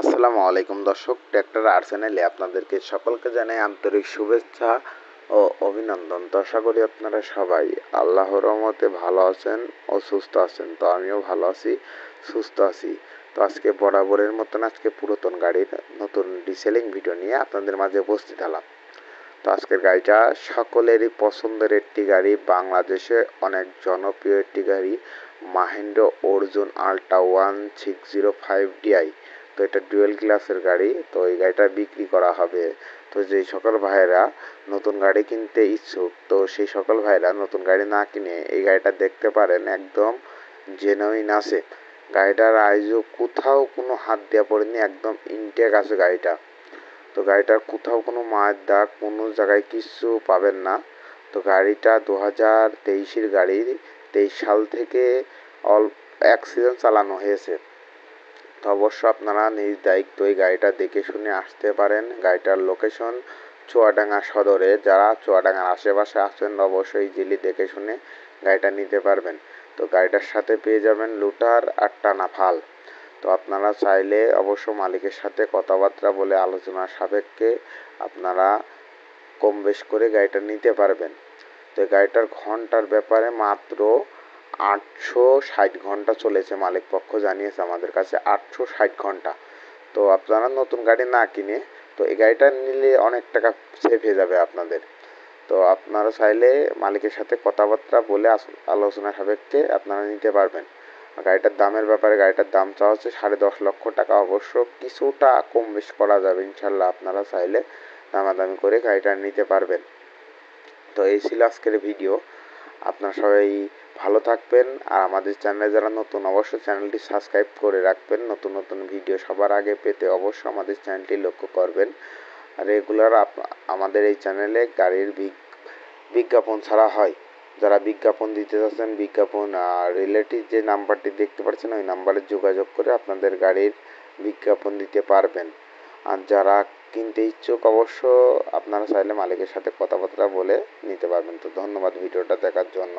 আসসালামু আলাইকুম দর্শক, ট্র্যাক্টর আর চ্যানেলে আপনাদেরকে সকলকে জানাই আন্তরিক শুভেচ্ছা ও অভিনন্দন। তো আশা করি আপনারা সবাই আল্লাহর রহমতে ভালো আছেন ও সুস্থ আছেন। তো আমিও ভালো আছি, সুস্থ আছি। তো আজকে বরাবরের মতন আজকে পুরাতন গাড়ির নতুন রিসেলিং ভিডিও নিয়ে আপনাদের মাঝে উপস্থিত হলাম। তো আজকের গাড়িটা সকলেরই পছন্দের একটি গাড়ি, বাংলাদেশে অনেক জনপ্রিয় একটি গাড়ি, মাহিন্দ্র অর্জুন আল্ট্রা 1605 ডিআই। তো এটা ডুয়েল গ্লাসের গাড়ি। তো এই গাড়িটা বিক্রি করা হবে। তো যেই সকল ভাইয়েরা নতুন গাড়ি কিনতে ইচ্ছুক, তো সেই সকল ভাইয়েরা নতুন গাড়ি না কিনে এই গাড়িটা দেখতে পারেন, একদম জেনুইন আছে। গাড়িটার আইজও কোথাও কোনো হাত দেওয়া পড়েনি, একদম ইনটেক আছে গাড়িটা। তো গাড়িটার কোথাও কোনো মায়ের দাগ কোনো জায়গায় কিচ্ছু পাবেন না। তো গাড়িটা 2023-এর গাড়ি, 23 সাল থেকে এক সিজন চালানো হয়েছে। তো অবশ্য আপনারা নিজ দায়িত্ব এই গাড়িটা দেখে শুনে আসতে পারেন। গাড়িটার লোকেশন চুয়াডাঙ্গা সদরে। যারা চুয়াডাঙ্গার আশেপাশে আছেন অবশ্যই ইজিলি দেখে শুনে গাড়িটা নিতে পারবেন। তো গাড়িটার সাথে পেয়ে যাবেন লুটার আর টানা ফাল। তো আপনারা চাইলে অবশ্য মালিকের সাথে কথাবার্তা বলে আলোচনার সাপেক্ষে আপনারা কম বেশ করে গাড়িটা নিতে পারবেন। তো গাড়িটার ঘন্টার ব্যাপারে মাত্র 860 ঘন্টা চলেছে, মালিক পক্ষ জানিয়েছে আমাদের কাছে 860 ঘন্টা। তো আপনারা নতুন গাড়ি না কিনে তো এই গাড়িটা নিলে অনেক টাকা সেভ হয়ে যাবে আপনাদের। তো আপনারা চাইলে মালিকের সাথে কথাবার্তা বলে আলোচনা সাপেক্ষে আপনারা নিতে পারবেন। গাড়িটার দামের ব্যাপারে গাড়িটার দাম চাওয়া হচ্ছে 10.5 লক্ষ টাকা। অবশ্য কিছুটা কম বেশ করা যাবে ইনশাল্লাহ, আপনারা চাইলে দামাদামি করে গাড়িটা নিতে পারবেন। তো এই ছিল আজকের ভিডিও। আপনারা সবাই ভালো থাকবেন, আর আমাদের চ্যানেলে যারা নতুন অবশ্যই চ্যানেলটি সাবস্ক্রাইব করে রাখবেন। নতুন নতুন ভিডিও সবার আগে পেতে অবশ্যই আমাদের চ্যানেলটি লক্ষ্য করবেন। আর রেগুলার আমাদের এই চ্যানেলে গাড়ির বিজ্ঞাপন ছাড়া হয়। যারা বিজ্ঞাপন দিতে চাচ্ছেন, বিজ্ঞাপন রিলেটিভ যে নাম্বারটি দেখতে পাচ্ছেন ওই নাম্বারে যোগাযোগ করে আপনাদের গাড়ির বিজ্ঞাপন দিতে পারবেন। আর যারা কিনতে ইচ্ছুক অবশ্য আপনারা চাইলে মালিকের সাথে কথাবার্তা বলে নিতে পারবেন। তো ধন্যবাদ ভিডিওটা দেখার জন্য।